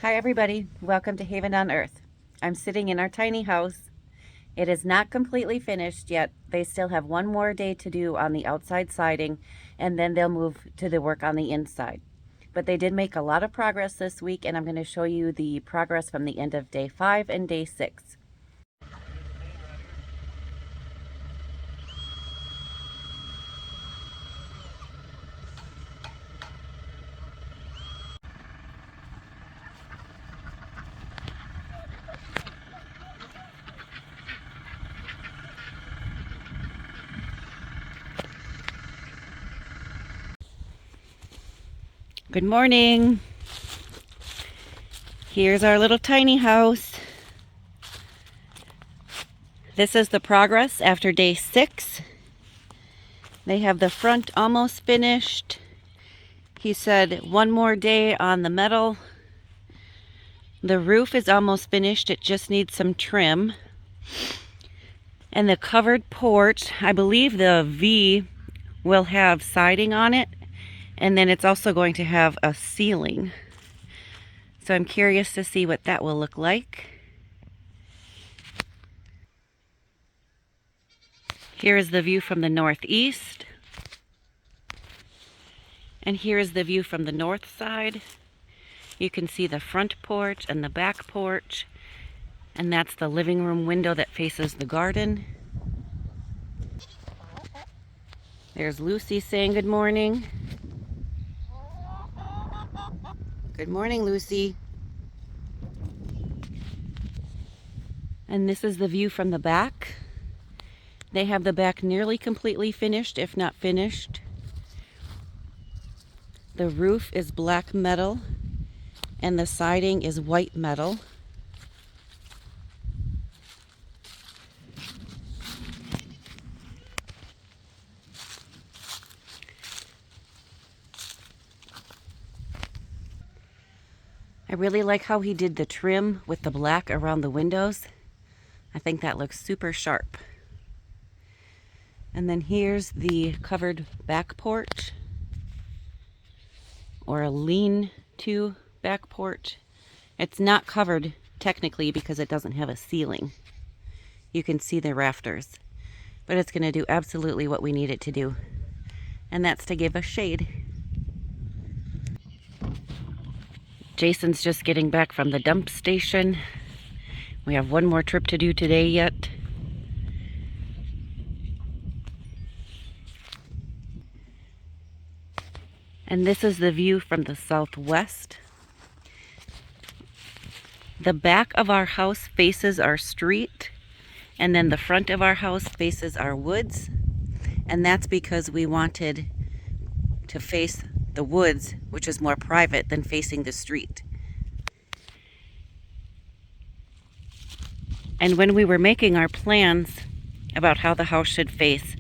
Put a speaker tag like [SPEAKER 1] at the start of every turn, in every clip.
[SPEAKER 1] Hi everybody, welcome to Haven on Earth. I'm sitting in our tiny house. It is not completely finished yet. They still have one more day to do on the outside siding, and then they'll move to the work on the inside. But they did make a lot of progress this week, and I'm going to show you the progress from the end of day 5 and day 6. Good morning. Here's our little tiny house. This is the progress after day 6. They have the front almost finished. He said one more day on the metal. The roof is almost finished. It just needs some trim. And the covered porch, I believe the V will have siding on it. And then it's also going to have a ceiling. So I'm curious to see what that will look like. Here is the view from the northeast. And here is the view from the north side. You can see the front porch and the back porch. And that's the living room window that faces the garden. There's Lucy saying good morning. Good morning, Lucy. And this is the view from the back. They have the back nearly completely finished, if not finished. The roof is black metal and the siding is white metal. I really like how he did the trim with the black around the windows. I think that looks super sharp. And then here's the covered back porch, or a lean-to back porch. It's not covered technically because it doesn't have a ceiling. You can see the rafters, but it's going to do absolutely what we need it to do, and that's to give us shade. Jason's just getting back from the dump station. We have one more trip to do today yet. And this is the view from the southwest. The back of our house faces our street, and then the front of our house faces our woods. And that's because we wanted to face the woods, which is more private than facing the street. And when we were making our plans about how the house should face,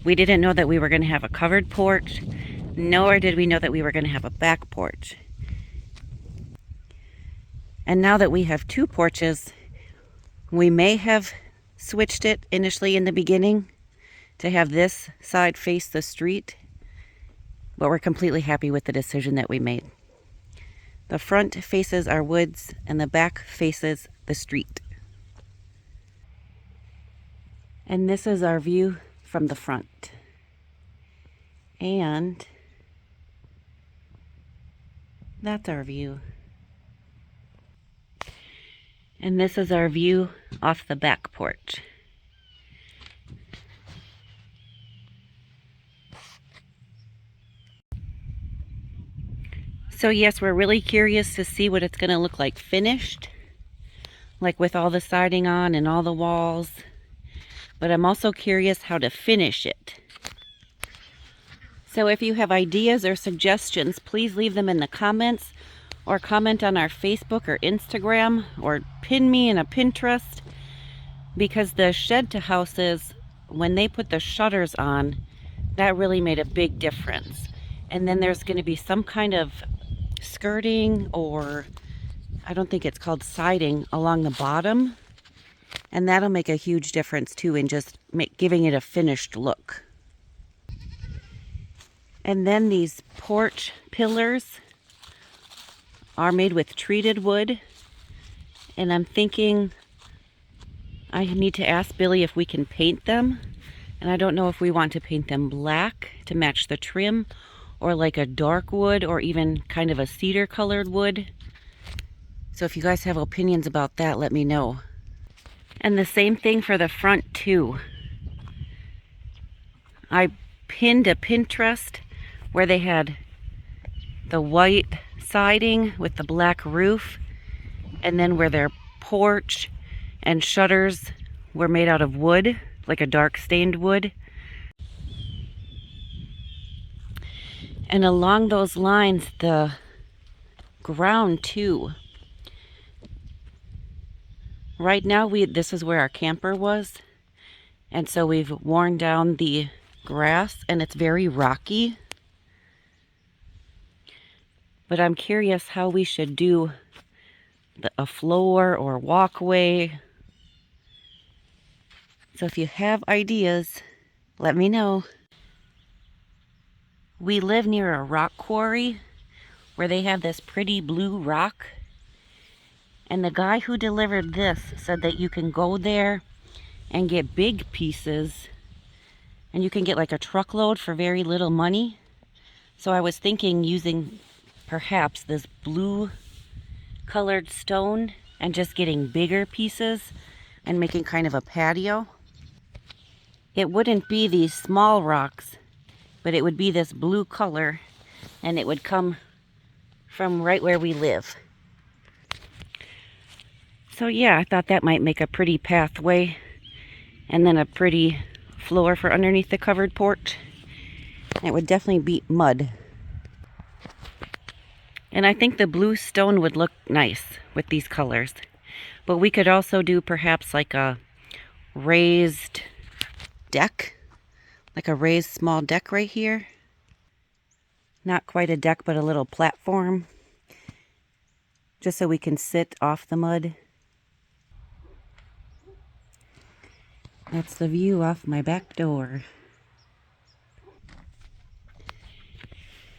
[SPEAKER 1] we didn't know that we were going to have a covered porch, nor did we know that we were going to have a back porch. And now that we have 2 porches, we may have switched it initially in the beginning to have this side face the street, but we're completely happy with the decision that we made. The front faces our woods and the back faces the street. And this is our view from the front. And that's our view. And this is our view off the back porch. So yes, we're really curious to see what it's going to look like finished, like with all the siding on and all the walls. But I'm also curious how to finish it. So if you have ideas or suggestions, please leave them in the comments, or comment on our Facebook or Instagram, or pin me in a Pinterest, because the shed to houses, when they put the shutters on, that really made a big difference. And then there's going to be some kind of skirting, or I don't think it's called siding, along the bottom, and that'll make a huge difference too in just giving it a finished look. And then these porch pillars are made with treated wood. And I'm thinking I need to ask Billy if we can paint them. And I don't know if we want to paint them black to match the trim, or like a dark wood, or even kind of a cedar colored wood. So if you guys have opinions about that, let me know. And the same thing for the front too. I pinned a Pinterest where they had the white siding with the black roof, and then where their porch and shutters were made out of wood, like a dark stained wood. And along those lines, the ground too. Right now, this is where our camper was, and so we've worn down the grass and it's very rocky. But I'm curious how we should do a floor or walkway. So if you have ideas, let me know. We live near a rock quarry where they have this pretty blue rock. And the guy who delivered this said that you can go there and get big pieces, and you can get like a truckload for very little money. So I was thinking using perhaps this blue colored stone and just getting bigger pieces and making kind of a patio. It wouldn't be these small rocks, but it would be this blue color, and it would come from right where we live. So yeah, I thought that might make a pretty pathway, and then a pretty floor for underneath the covered porch. It would definitely beat mud. And I think the blue stone would look nice with these colors. But we could also do perhaps like a raised deck, like a raised small deck right here. Not quite a deck, but a little platform, just so we can sit off the mud. That's the view off my back door.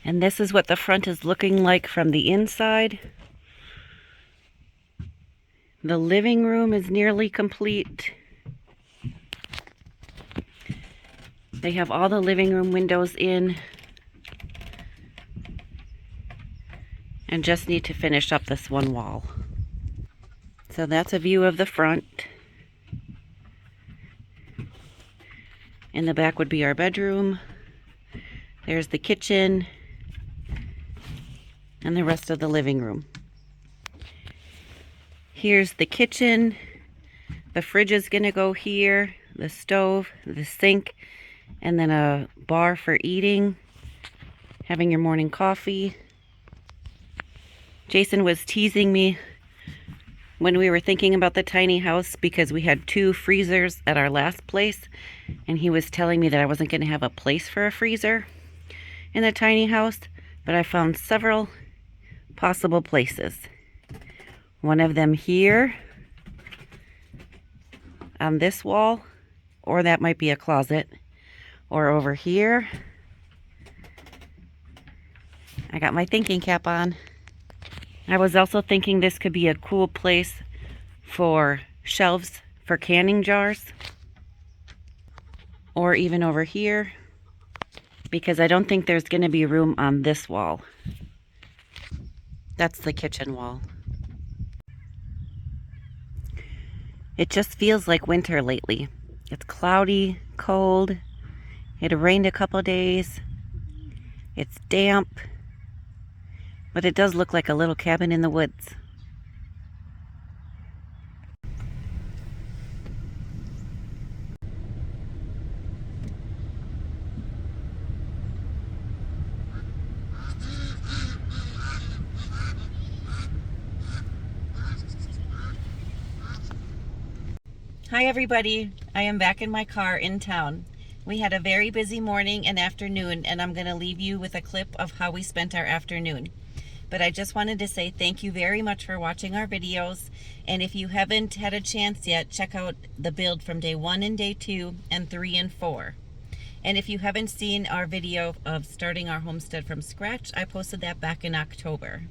[SPEAKER 1] And this is what the front is looking like from the inside. The living room is nearly complete. They have all the living room windows in, and just need to finish up this one wall. So that's a view of the front. In the back would be our bedroom. There's the kitchen and the rest of the living room. Here's the kitchen. The fridge is gonna go here, the stove, the sink, and then a bar for eating, having your morning coffee. Jason was teasing me when we were thinking about the tiny house because we had 2 freezers at our last place, and he was telling me that I wasn't gonna have a place for a freezer in the tiny house, but I found several possible places. One of them here on this wall, or that might be a closet, or over here. I got my thinking cap on. I was also thinking this could be a cool place for shelves for canning jars, or even over here, because I don't think there's going to be room on this wall. That's the kitchen wall. It just feels like winter lately. It's cloudy, cold. It rained a couple days. It's damp. But it does look like a little cabin in the woods. Hi everybody, I am back in my car in town. We had a very busy morning and afternoon, and I'm going to leave you with a clip of how we spent our afternoon. But I just wanted to say thank you very much for watching our videos, and if you haven't had a chance yet, check out the build from day 1 and day 2 and 3 and 4. And if you haven't seen our video of starting our homestead from scratch, I posted that back in October.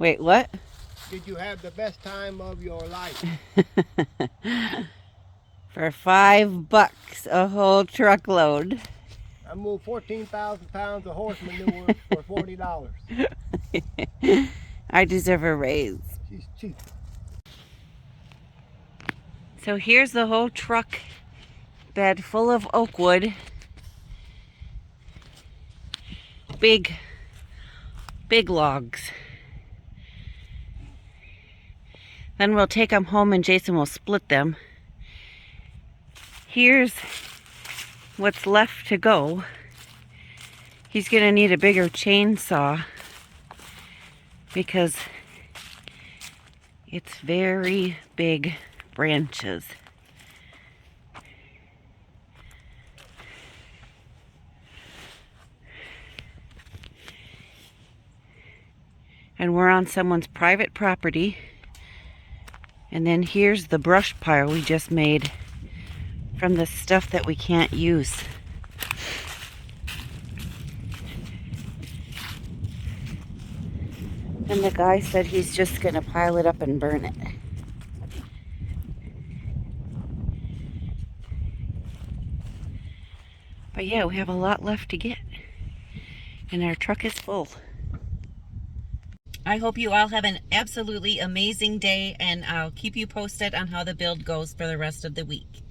[SPEAKER 1] Wait, what?
[SPEAKER 2] Did you have the best time of your life?
[SPEAKER 1] For $5 a whole truckload.
[SPEAKER 2] I moved 14,000 pounds of horse manure for $40.
[SPEAKER 1] I deserve a raise.
[SPEAKER 2] She's cheap.
[SPEAKER 1] So here's the whole truck bed full of oak wood. Big logs. Then we'll take them home and Jason will split them. Here's what's left to go. He's gonna need a bigger chainsaw because it's very big branches. And we're on someone's private property. And then here's the brush pile we just made from the stuff that we can't use. And the guy said he's just gonna pile it up and burn it. But yeah, we have a lot left to get. And our truck is full. I hope you all have an absolutely amazing day, and I'll keep you posted on how the build goes for the rest of the week.